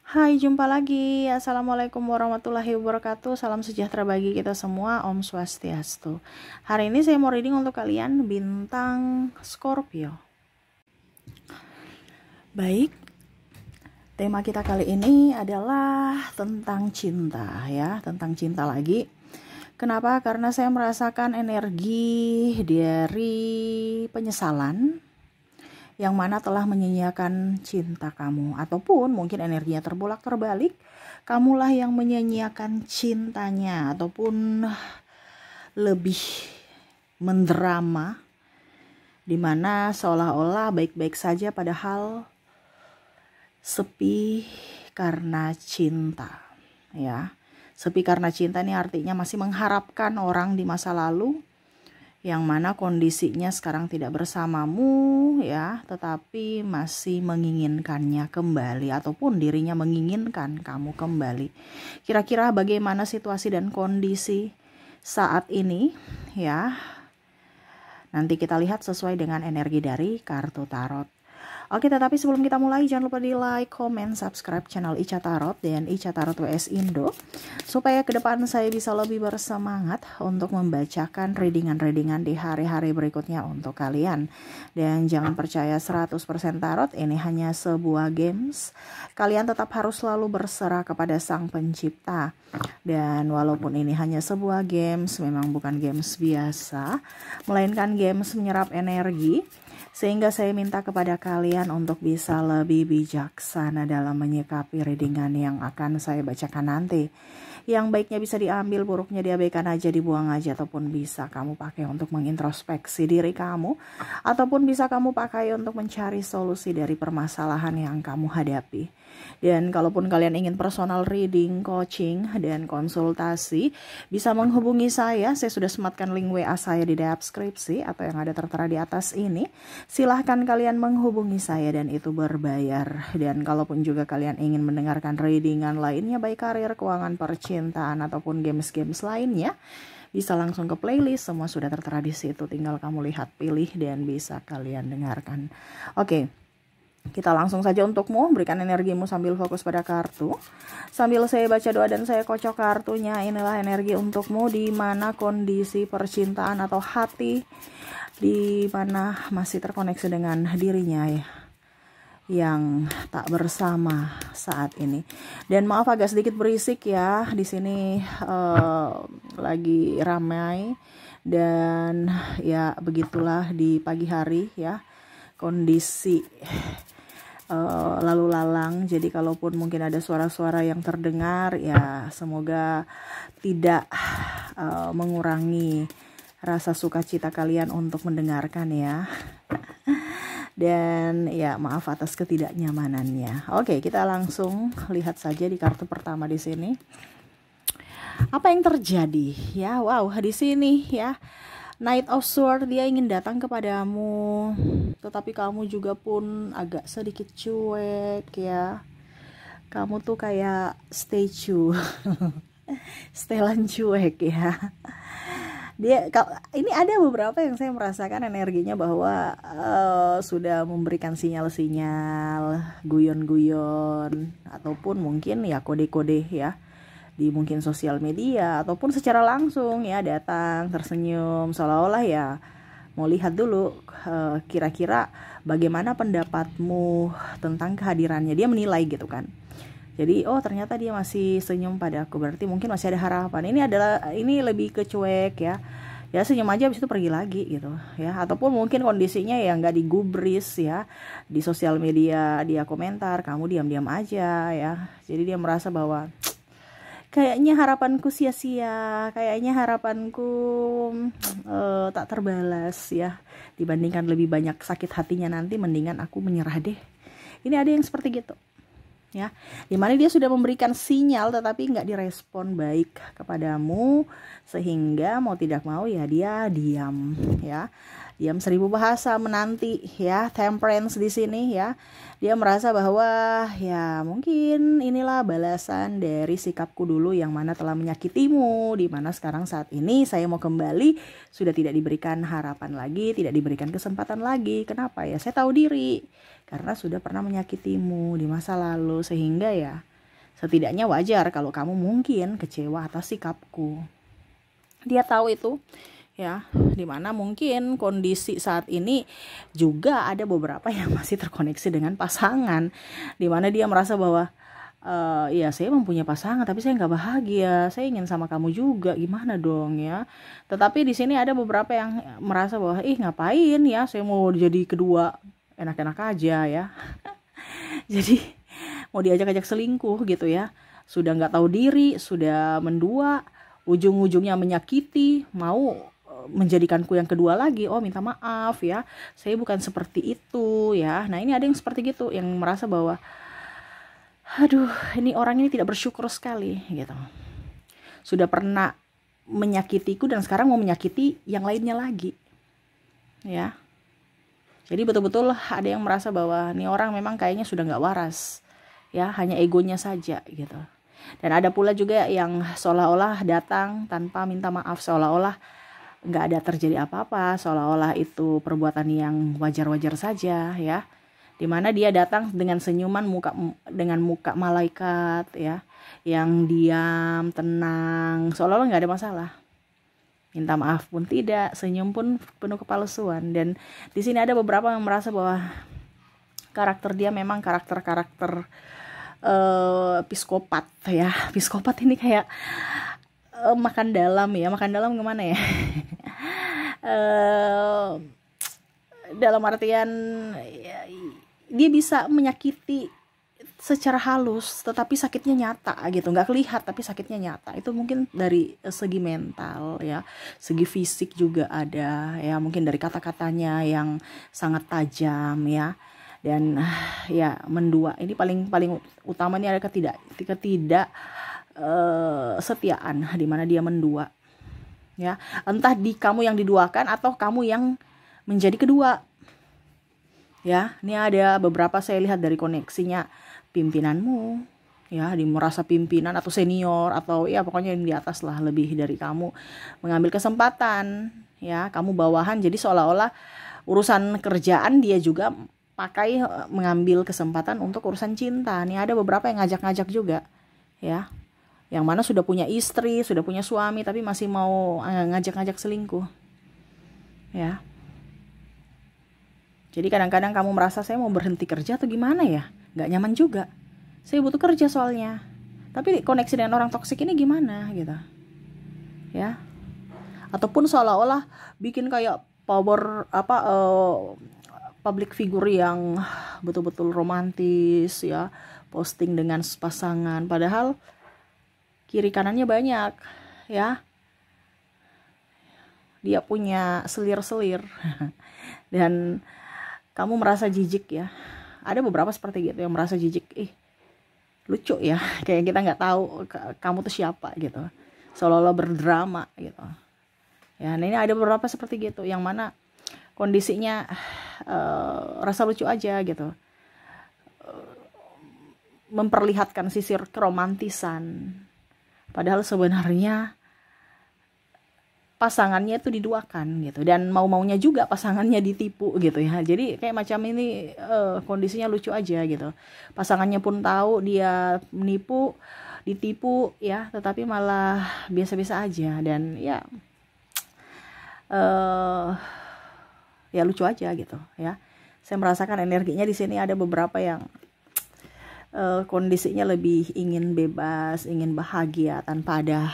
Hai, jumpa lagi. Assalamualaikum warahmatullahi wabarakatuh. Salam sejahtera bagi kita semua. Om Swastiastu. Hari ini saya mau reading untuk kalian bintang Scorpio. Baik, tema kita kali ini adalah tentang cinta ya, tentang cinta lagi. Kenapa? Karena saya merasakan energi dari penyesalan yang mana telah menyia-nyiakan cinta kamu, ataupun mungkin energinya terbalik, kamulah yang menyia-nyiakan cintanya, ataupun lebih mendrama, dimana seolah-olah baik-baik saja padahal sepi karena cinta ya. Sepi karena cinta ini artinya masih mengharapkan orang di masa lalu yang mana kondisinya sekarang tidak bersamamu ya, tetapi masih menginginkannya kembali, ataupun dirinya menginginkan kamu kembali. Kira-kira bagaimana situasi dan kondisi saat ini ya? Nanti kita lihat sesuai dengan energi dari kartu tarot. Oke, tetapi sebelum kita mulai jangan lupa di like, comment, subscribe channel Ica Tarot dan Ica Tarot WS Indo, supaya ke depan saya bisa lebih bersemangat untuk membacakan readingan-readingan di hari-hari berikutnya untuk kalian. Dan jangan percaya 100% tarot, ini hanya sebuah games. Kalian tetap harus selalu berserah kepada Sang Pencipta. Dan walaupun ini hanya sebuah games, memang bukan games biasa, melainkan games menyerap energi. Sehingga saya minta kepada kalian untuk bisa lebih bijaksana dalam menyikapi readingan yang akan saya bacakan nanti. Yang baiknya bisa diambil, buruknya diabaikan aja, dibuang aja, ataupun bisa kamu pakai untuk mengintrospeksi diri kamu, ataupun bisa kamu pakai untuk mencari solusi dari permasalahan yang kamu hadapi. Dan kalaupun kalian ingin personal reading, coaching, dan konsultasi, bisa menghubungi saya. Saya sudah sematkan link WA saya di deskripsi atau yang ada tertera di atas ini. Silahkan kalian menghubungi saya dan itu berbayar. Dan kalaupun juga kalian ingin mendengarkan readingan lainnya, baik karir, keuangan, percintaan, ataupun games-games lainnya, bisa langsung ke playlist. Semua sudah tertera di situ. Tinggal kamu lihat, pilih, dan bisa kalian dengarkan. Oke. Kita langsung saja untukmu, berikan energimu sambil fokus pada kartu. Sambil saya baca doa dan saya kocok kartunya, inilah energi untukmu di mana kondisi percintaan atau hati di mana masih terkoneksi dengan dirinya ya, yang tak bersama saat ini. Dan maaf agak sedikit berisik ya, di sini lagi ramai dan ya begitulah di pagi hari ya, kondisi lalu lalang. Jadi kalaupun mungkin ada suara-suara yang terdengar ya, semoga tidak mengurangi rasa sukacita kalian untuk mendengarkan ya. Dan ya maaf atas ketidaknyamanannya. Oke, kita langsung lihat saja di kartu pertama di sini. Apa yang terjadi ya? Wow, di sini ya, Knight of Swords, dia ingin datang kepadamu, tetapi kamu juga pun agak sedikit cuek ya. Kamu tuh kayak statue, setelan cuek ya. Ini ada beberapa yang saya merasakan energinya bahwa sudah memberikan sinyal-sinyal, guyon-guyon, ataupun mungkin ya kode-kode ya, di mungkin sosial media ataupun secara langsung ya, datang tersenyum seolah-olah ya mau lihat dulu kira-kira bagaimana pendapatmu tentang kehadirannya. Dia menilai gitu kan. Jadi oh ternyata dia masih senyum pada aku, berarti mungkin masih ada harapan. Ini lebih ke cuek ya. Ya senyum aja habis itu pergi lagi gitu ya. Ataupun mungkin kondisinya ya nggak digubris ya, di sosial media dia komentar, kamu diam-diam aja ya. Jadi dia merasa bahwa kayaknya harapanku sia-sia, kayaknya harapanku tak terbalas ya. Dibandingkan lebih banyak sakit hatinya nanti, mendingan aku menyerah deh. Ini ada yang seperti gitu ya, dimana dia sudah memberikan sinyal tetapi nggak direspon baik kepadamu, sehingga mau tidak mau ya dia diam ya. Diam 1000 bahasa menanti ya. Temperance di sini ya. Dia merasa bahwa ya mungkin inilah balasan dari sikapku dulu yang mana telah menyakitimu, di mana sekarang saat ini saya mau kembali, sudah tidak diberikan harapan lagi, tidak diberikan kesempatan lagi. Kenapa ya? Saya tahu diri karena sudah pernah menyakitimu di masa lalu, sehingga ya Setidaknya wajar kalau kamu mungkin kecewa atas sikapku. Dia tahu itu, ya, dimana mungkin kondisi saat ini juga ada beberapa yang masih terkoneksi dengan pasangan, dimana dia merasa bahwa ya saya mempunyai pasangan tapi saya nggak bahagia, saya ingin sama kamu juga, gimana dong ya. Tetapi di sini ada beberapa yang merasa bahwa ngapain ya, saya mau jadi kedua, enak-enak aja ya. Jadi mau diajak-ajak selingkuh gitu ya, sudah nggak tahu diri, sudah mendua, ujung-ujungnya menyakiti, mau menjadikanku yang kedua lagi. Oh, minta maaf ya, saya bukan seperti itu ya. Nah, ini ada yang seperti gitu, yang merasa bahwa aduh, ini orang ini tidak bersyukur sekali gitu. Sudah pernah menyakitiku dan sekarang mau menyakiti yang lainnya lagi. Ya. Jadi betul-betul ada yang merasa bahwa ini orang memang kayaknya sudah nggak waras. Ya, hanya egonya saja gitu. Dan ada pula juga yang seolah-olah datang tanpa minta maaf, seolah-olah nggak ada terjadi apa-apa, seolah-olah itu perbuatan yang wajar-wajar saja ya. Dimana dia datang dengan senyuman dengan muka malaikat ya, yang diam, tenang, seolah-olah nggak ada masalah. Minta maaf pun tidak, senyum pun penuh kepalsuan. Dan di sini ada beberapa yang merasa bahwa karakter dia memang karakter psikopat ya. Psikopat ini kayak makan dalam ya, makan dalam gimana ya? Dalam artian ya, dia bisa menyakiti secara halus, tetapi sakitnya nyata gitu, nggak kelihatan tapi sakitnya nyata. Itu mungkin dari segi mental ya, segi fisik juga ada ya, mungkin dari kata-katanya yang sangat tajam ya. Dan ya mendua ini paling utama ini ada ketidak setiaan, di mana dia mendua ya, entah di kamu yang diduakan atau kamu yang menjadi kedua. Ya, ini ada beberapa saya lihat dari koneksinya pimpinanmu, ya, merasa pimpinan atau senior atau ya pokoknya yang di atas lah, lebih dari kamu, mengambil kesempatan, ya, kamu bawahan, jadi seolah-olah urusan kerjaan dia juga pakai mengambil kesempatan untuk urusan cinta. Ini ada beberapa yang ngajak-ngajak juga, ya, yang mana sudah punya istri, sudah punya suami, tapi masih mau ngajak-ngajak selingkuh, ya. Jadi kadang-kadang kamu merasa saya mau berhenti kerja atau gimana ya, nggak nyaman juga. Saya butuh kerja soalnya. Tapi koneksi dengan orang toksik ini gimana gitu, ya? Ataupun seolah-olah bikin kayak public figure yang betul-betul romantis ya, posting dengan pasangan, padahal kiri kanannya banyak ya. Dia punya selir-selir dan kamu merasa jijik ya. Ada beberapa seperti gitu yang merasa jijik, lucu ya, kayak kita nggak tahu kamu tuh siapa gitu, seolah-olah berdrama gitu ya. Nah, ini ada beberapa seperti gitu yang mana kondisinya rasa lucu aja gitu, memperlihatkan sisi keromantisan, padahal sebenarnya pasangannya itu diduakan gitu, dan mau-maunya juga pasangannya ditipu gitu ya. Jadi kayak macam ini kondisinya lucu aja gitu. Pasangannya pun tahu dia menipu, ditipu ya, tetapi malah biasa-biasa aja, dan ya ya lucu aja gitu ya. Saya merasakan energinya di sini ada beberapa yang kondisinya lebih ingin bebas, ingin bahagia tanpa ada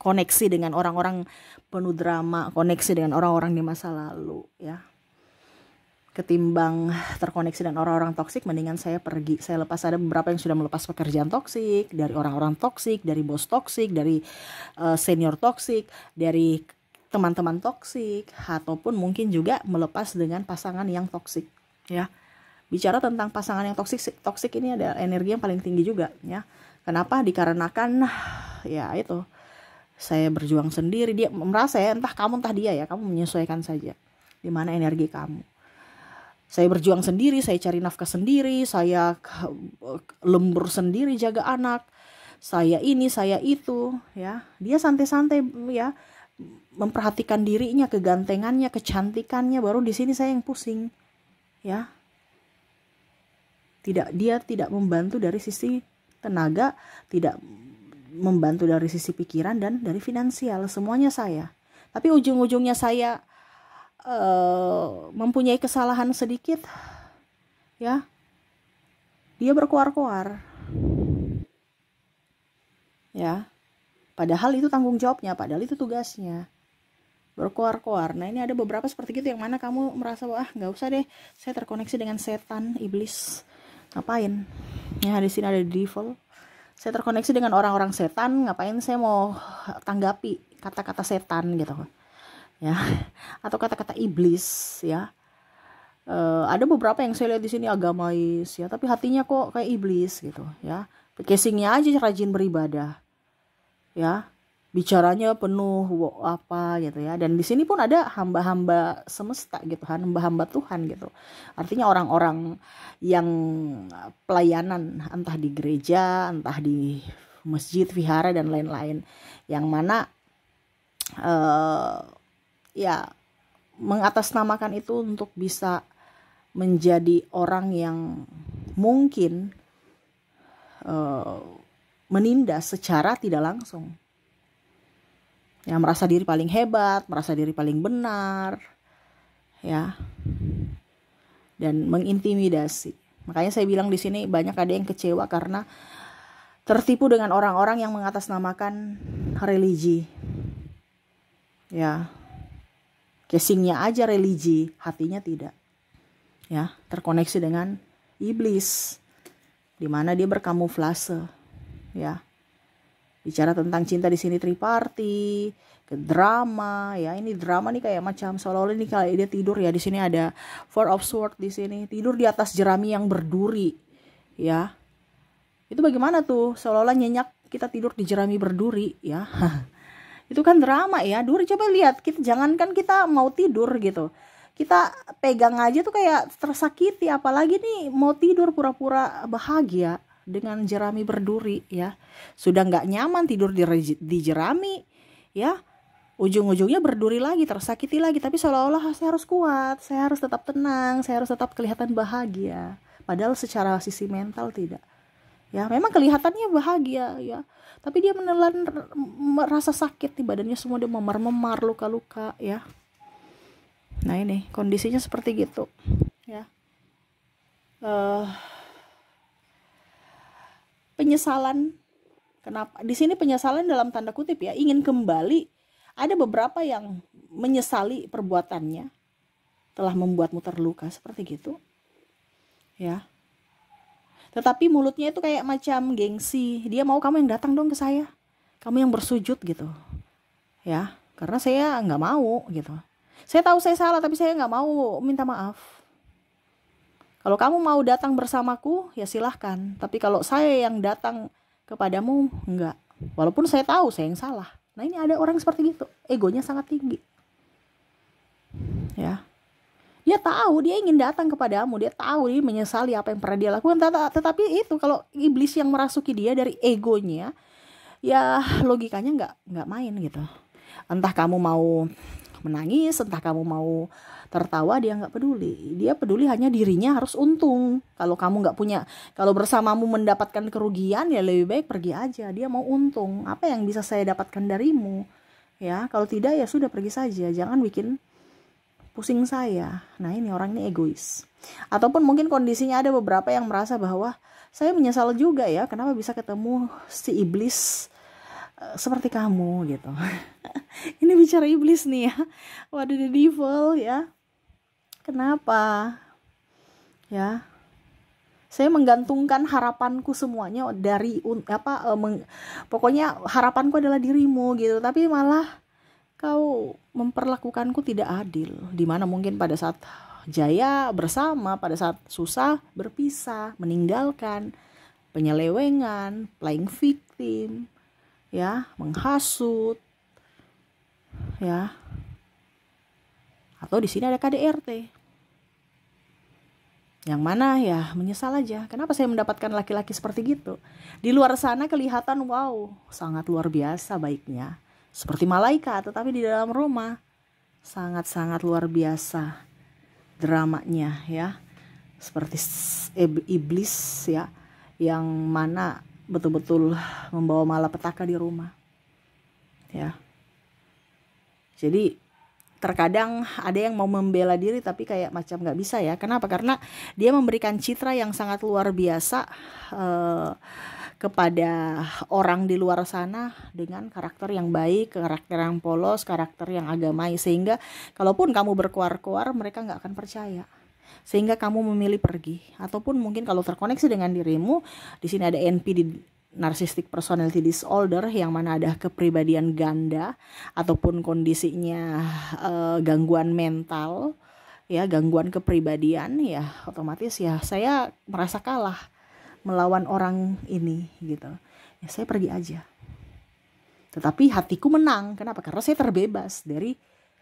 koneksi dengan orang-orang penuh drama, koneksi dengan orang-orang di masa lalu ya. Ketimbang terkoneksi dengan orang-orang toksik, mendingan saya pergi, saya lepas. Ada beberapa yang sudah melepas pekerjaan toksik, dari orang-orang toksik, dari bos toksik, dari senior toksik, dari teman-teman toksik, ataupun mungkin juga melepas dengan pasangan yang toksik ya. Bicara tentang pasangan yang toksik ini ada energi yang paling tinggi juga ya. Kenapa? Dikarenakan ya itu, saya berjuang sendiri, dia merasa ya, entah kamu entah dia ya, kamu menyesuaikan saja di mana energi kamu. Saya berjuang sendiri, saya cari nafkah sendiri, saya lembur sendiri jaga anak, saya ini saya itu ya. Dia santai-santai ya, memperhatikan dirinya, kegantengannya, kecantikannya, baru di sini saya yang pusing ya. Dia tidak membantu dari sisi tenaga, tidak membantu dari sisi pikiran dan dari finansial, semuanya saya. Tapi ujung-ujungnya saya mempunyai kesalahan sedikit, ya, dia berkoar-koar, ya. Padahal itu tanggung jawabnya, padahal itu tugasnya. Berkoar-koar. Nah, ini ada beberapa seperti gitu yang mana kamu merasa, wah nggak usah deh, saya terkoneksi dengan setan, iblis. Ngapain? Ya, di sini ada devil. Saya terkoneksi dengan orang-orang setan, ngapain saya mau tanggapi kata-kata setan gitu, ya, atau kata-kata iblis, ya. Ada beberapa yang saya lihat di sini agamais, ya, tapi hatinya kok kayak iblis gitu, ya. Casingnya aja rajin beribadah, ya, bicaranya penuh apa gitu, ya. Dan di sini pun ada hamba-hamba semesta gitu, hamba-hamba Tuhan gitu. Artinya orang-orang yang pelayanan, entah di gereja, entah di masjid, vihara dan lain-lain, yang mana ya mengatasnamakan itu untuk bisa menjadi orang yang mungkin menindas secara tidak langsung, ya, merasa diri paling hebat, merasa diri paling benar, ya, dan mengintimidasi. Makanya saya bilang di sini banyak ada yang kecewa karena tertipu dengan orang-orang yang mengatasnamakan religi, ya. Casingnya aja religi, hatinya tidak, ya, terkoneksi dengan iblis, di mana dia berkamuflase, ya. Bicara tentang cinta di sini triparti, ke drama, ya. Ini drama nih kayak macam seolah-olah ini kayak dia tidur, ya. Di sini ada Four of Swords di sini, tidur di atas jerami yang berduri, ya. Itu bagaimana tuh? Seolah-olah nyenyak kita tidur di jerami berduri, ya. Itu kan drama, ya. Duri, coba lihat, kita jangankan kita mau tidur gitu, kita pegang aja tuh kayak tersakiti, apalagi nih mau tidur pura-pura bahagia dengan jerami berduri, ya. Sudah nggak nyaman tidur di jerami, ya, ujung-ujungnya berduri lagi, tersakiti lagi. Tapi seolah-olah saya harus kuat, saya harus tetap tenang, saya harus tetap kelihatan bahagia, padahal secara sisi mental tidak, ya. Memang kelihatannya bahagia, ya, tapi dia menelan rasa sakit di badannya, semua dia memar-memar, luka-luka, ya. Nah, ini kondisinya seperti gitu, ya. Penyesalan, kenapa di sini penyesalan dalam tanda kutip, ya, ingin kembali. Ada beberapa yang menyesali perbuatannya telah membuatmu terluka, seperti gitu, ya. Tetapi mulutnya itu kayak macam gengsi, dia mau kamu yang datang dong ke saya, kamu yang bersujud gitu, ya, karena saya nggak mau gitu. Saya tahu saya salah, tapi saya nggak mau minta maaf. Kalau kamu mau datang bersamaku, ya silahkan. Tapi kalau saya yang datang kepadamu, enggak. Walaupun saya tahu saya yang salah. Nah, ini ada orang seperti gitu, egonya sangat tinggi, ya. Dia tahu dia ingin datang kepadamu, dia tahu dia menyesali apa yang pernah dia lakukan. Tetapi itu kalau iblis yang merasuki dia dari egonya, ya logikanya nggak main gitu. Entah kamu mau menangis, entah kamu mau tertawa, dia nggak peduli. Dia peduli hanya dirinya harus untung. Kalau kamu nggak punya, kalau bersamamu mendapatkan kerugian, ya lebih baik pergi aja. Dia mau untung. Apa yang bisa saya dapatkan darimu? Ya, kalau tidak ya sudah, pergi saja. Jangan bikin pusing saya. Nah, ini orang ini egois. Ataupun mungkin kondisinya ada beberapa yang merasa bahwa saya menyesal juga, ya, kenapa bisa ketemu si iblis seperti kamu gitu. Ini bicara iblis nih, ya. Waduh, the devil, ya. Kenapa? Ya. Saya menggantungkan harapanku semuanya dari pokoknya harapanku adalah dirimu gitu, tapi malah kau memperlakukanku tidak adil, dimana mungkin pada saat jaya bersama, pada saat susah berpisah, meninggalkan, penyelewengan, playing victim, ya, menghasut, ya. Atau di sini ada KDRT, yang mana ya menyesal aja, kenapa saya mendapatkan laki-laki seperti gitu. Di luar sana kelihatan wow, sangat luar biasa baiknya, seperti malaikat, tetapi di dalam rumah sangat-sangat luar biasa dramanya, ya. Seperti iblis, ya, yang mana betul-betul membawa malapetaka di rumah. Ya. Jadi terkadang ada yang mau membela diri tapi kayak macam nggak bisa ya. Kenapa? Karena dia memberikan citra yang sangat luar biasa kepada orang di luar sana dengan karakter yang baik, karakter yang polos, karakter yang agamai, sehingga kalaupun kamu berkuar-kuar mereka nggak akan percaya, sehingga kamu memilih pergi. Ataupun mungkin kalau terkoneksi dengan dirimu, di sini ada NP di narcissistic personality disorder, yang mana ada kepribadian ganda ataupun kondisinya gangguan mental, ya, gangguan kepribadian, ya otomatis ya saya merasa kalah melawan orang ini gitu. Ya saya pergi aja. Tetapi hatiku menang. Kenapa? Karena saya terbebas dari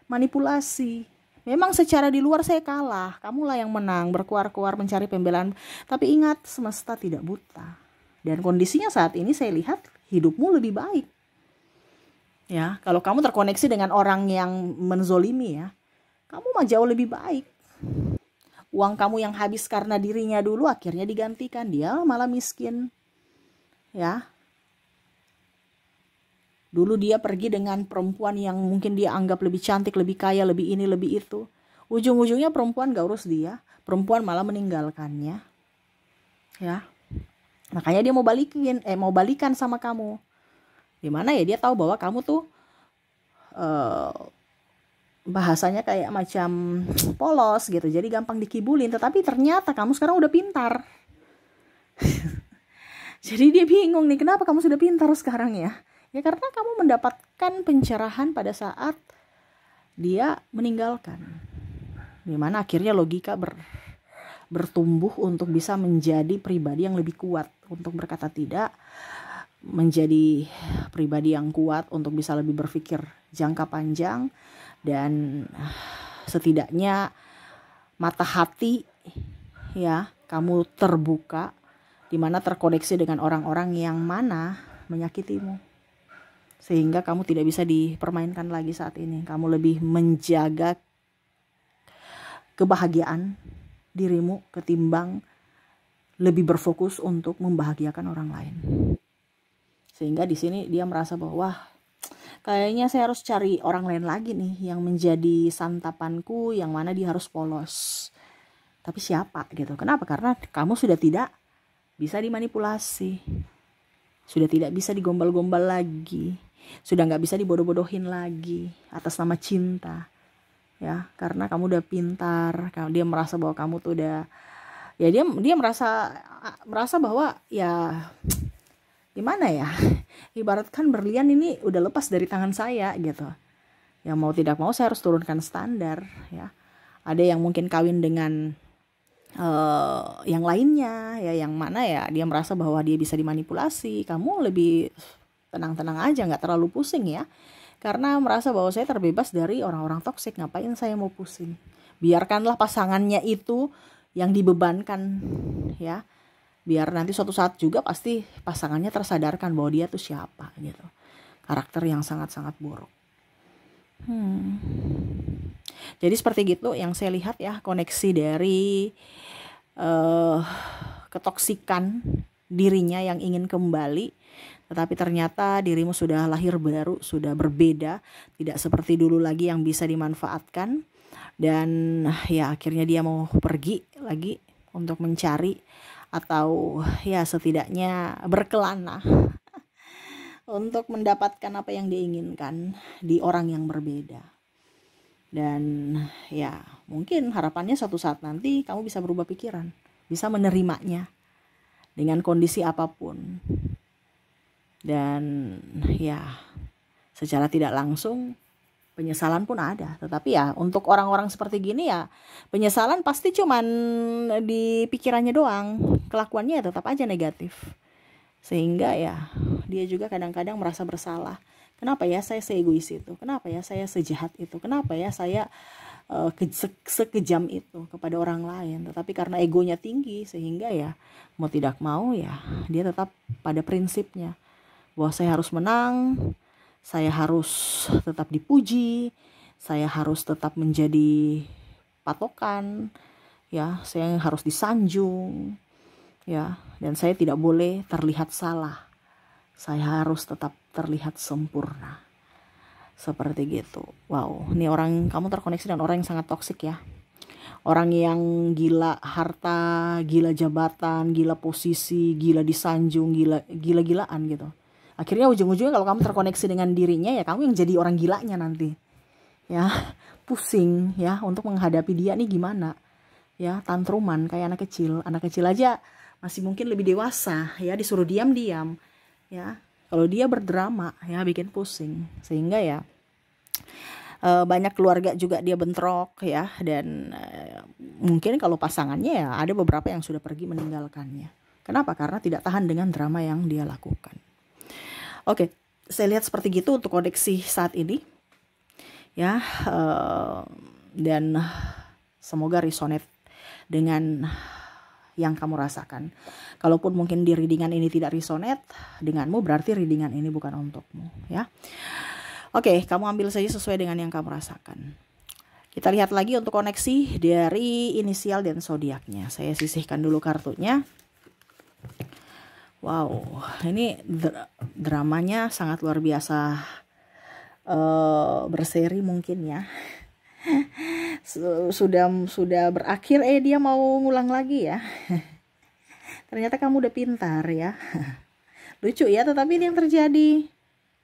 manipulasi. Memang secara di luar saya kalah, kamulah yang menang, berkuar-kuar mencari pembelaan. Tapi ingat, semesta tidak buta. Dan kondisinya saat ini saya lihat hidupmu lebih baik. Ya, kalau kamu terkoneksi dengan orang yang menzolimi ya, kamu mah jauh lebih baik. Uang kamu yang habis karena dirinya dulu akhirnya digantikan, dia malah miskin. Ya. Dulu dia pergi dengan perempuan yang mungkin dia anggap lebih cantik, lebih kaya, lebih ini, lebih itu. Ujung-ujungnya perempuan gak urus dia, perempuan malah meninggalkannya. Ya. Makanya dia mau balikan sama kamu. Dimana ya dia tahu bahwa kamu tuh bahasanya kayak macam polos gitu, jadi gampang dikibulin. Tetapi ternyata kamu sekarang udah pintar. Jadi dia bingung nih, kenapa kamu sudah pintar sekarang ya? Ya karena kamu mendapatkan pencerahan pada saat dia meninggalkan. Dimana akhirnya logika bertumbuh untuk bisa menjadi pribadi yang lebih kuat untuk berkata tidak, menjadi pribadi yang kuat untuk bisa lebih berpikir jangka panjang, dan setidaknya mata hati ya kamu terbuka, dimana terkoneksi dengan orang-orang yang mana menyakitimu, sehingga kamu tidak bisa dipermainkan lagi saat ini. Kamu lebih menjaga kebahagiaan dirimu ketimbang lebih berfokus untuk membahagiakan orang lain. Sehingga di sini dia merasa bahwa kayaknya saya harus cari orang lain lagi nih yang menjadi santapanku, yang mana dia harus polos. Tapi siapa gitu? Kenapa? Karena kamu sudah tidak bisa dimanipulasi, sudah tidak bisa digombal-gombal lagi, sudah nggak bisa dibodoh-bodohin lagi atas nama cinta. Ya, karena kamu udah pintar, dia merasa bahwa kamu tuh udah, ya dia merasa bahwa ya gimana ya, ibaratkan berlian ini udah lepas dari tangan saya gitu. Ya mau tidak mau saya harus turunkan standar ya. Ada yang mungkin kawin dengan yang lainnya ya, yang mana ya dia merasa bahwa dia bisa dimanipulasi. Kamu lebih tenang-tenang aja, nggak terlalu pusing ya, karena merasa bahwa saya terbebas dari orang-orang toksik. Ngapain saya mau pusing? Biarkanlah pasangannya itu yang dibebankan ya. Biar nanti suatu saat juga pasti pasangannya tersadarkan bahwa dia tuh siapa gitu. Karakter yang sangat-sangat buruk. Jadi seperti gitu yang saya lihat ya, koneksi dari ketoksikan dirinya yang ingin kembali. Tetapi ternyata dirimu sudah lahir baru, sudah berbeda, tidak seperti dulu lagi yang bisa dimanfaatkan. Dan ya akhirnya dia mau pergi lagi untuk mencari, atau ya setidaknya berkelana untuk mendapatkan apa yang dia inginkan di orang yang berbeda. Dan ya mungkin harapannya suatu saat nanti kamu bisa berubah pikiran, bisa menerimanya dengan kondisi apapun. Dan ya secara tidak langsung penyesalan pun ada. Tetapi ya untuk orang-orang seperti gini ya, penyesalan pasti cuman di pikirannya doang, kelakuannya ya tetap aja negatif. Sehingga ya dia juga kadang-kadang merasa bersalah. Kenapa ya saya seegois itu? Kenapa ya saya sejahat itu? Kenapa ya saya sekejam itu kepada orang lain? Tetapi karena egonya tinggi, sehingga ya mau tidak mau ya dia tetap pada prinsipnya bahwa saya harus menang, saya harus tetap dipuji, saya harus tetap menjadi patokan, ya, saya harus disanjung. ya, dan saya tidak boleh terlihat salah. Saya harus tetap terlihat sempurna. Seperti gitu. Wow, ini orang, kamu terkoneksi dengan orang yang sangat toksik ya. Orang yang gila harta, gila jabatan, gila posisi, gila disanjung, gila-gilaan gitu. Akhirnya ujung-ujungnya kalau kamu terkoneksi dengan dirinya, ya kamu yang jadi orang gilanya nanti. Ya, pusing ya untuk menghadapi dia nih gimana. Ya, tantruman kayak anak kecil. Anak kecil aja masih mungkin lebih dewasa ya, disuruh diam-diam. Ya, kalau dia berdrama ya bikin pusing. Sehingga ya banyak keluarga juga dia bentrok ya, dan mungkin kalau pasangannya ya ada beberapa yang sudah pergi meninggalkannya. Kenapa? Karena tidak tahan dengan drama yang dia lakukan. Oke, saya lihat seperti gitu untuk koneksi saat ini ya, dan semoga resonate dengan yang kamu rasakan. Kalaupun mungkin di readingan ini tidak resonate denganmu, berarti readingan ini bukan untukmu ya. Oke, kamu ambil saja sesuai dengan yang kamu rasakan. Kita lihat lagi untuk koneksi dari inisial dan zodiaknya. Saya sisihkan dulu kartunya. Wow, ini dramanya sangat luar biasa, berseri mungkin ya. Sudah berakhir, dia mau ngulang lagi ya. Ternyata kamu udah pintar ya. Lucu ya, tetapi ini yang terjadi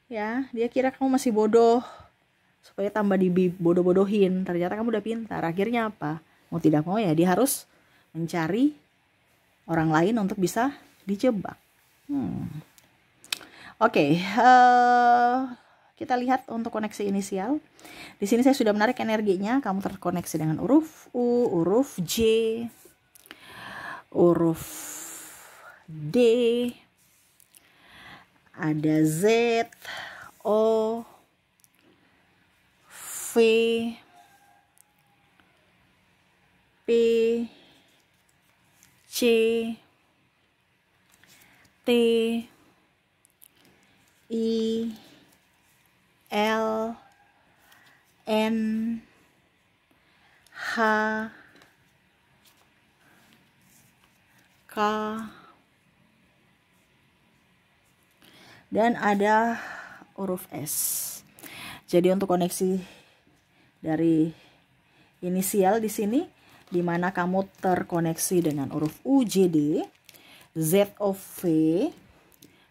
ya. Dia kira kamu masih bodoh supaya tambah dibodoh-bodohin. Ternyata kamu udah pintar. Akhirnya apa? Mau tidak mau ya dia harus mencari orang lain untuk bisa dijebak. Oke, kita lihat untuk koneksi inisial. Di sini saya sudah menarik energinya. Kamu terkoneksi dengan huruf U, huruf J, huruf D, ada Z, O, V, P, C, T, I, L, N, H, K, dan ada huruf S. Jadi untuk koneksi dari inisial di sini, di mana kamu terkoneksi dengan huruf U, J, D, Z, O, V,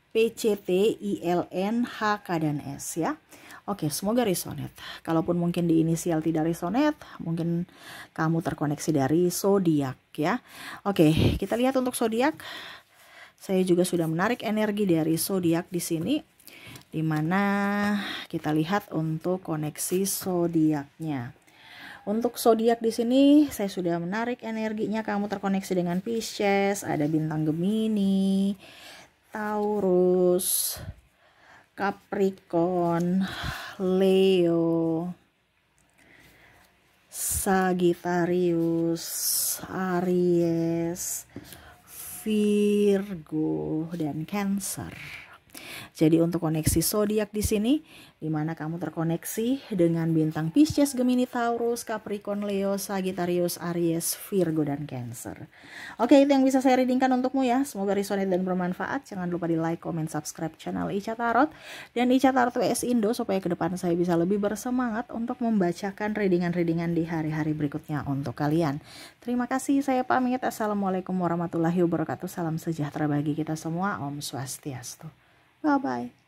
P, C, T, I, L, N, H, K, dan S ya. Oke, semoga resonate. Kalaupun mungkin di inisial tidak resonate, mungkin kamu terkoneksi dari zodiak ya. Oke, kita lihat untuk zodiak. Saya juga sudah menarik energi dari zodiak di sini, di mana kita lihat untuk koneksi zodiaknya. Untuk zodiak di sini saya sudah menarik energinya. Kamu terkoneksi dengan Pisces, ada bintang Gemini, Taurus, Capricorn, Leo, Sagittarius, Aries, Virgo, dan Cancer. Jadi untuk koneksi zodiak di sini, di mana kamu terkoneksi dengan bintang Pisces, Gemini, Taurus, Capricorn, Leo, Sagittarius, Aries, Virgo, dan Cancer. Oke, itu yang bisa saya readingkan untukmu ya. Semoga resonate dan bermanfaat. Jangan lupa di like, comment, subscribe channel Ica Tarot dan Ica Tarot WS Indo, supaya ke depan saya bisa lebih bersemangat untuk membacakan readingan-readingan di hari-hari berikutnya untuk kalian. Terima kasih, saya pamit. Assalamualaikum warahmatullahi wabarakatuh. Salam sejahtera bagi kita semua. Om Swastiastu. Bye-bye.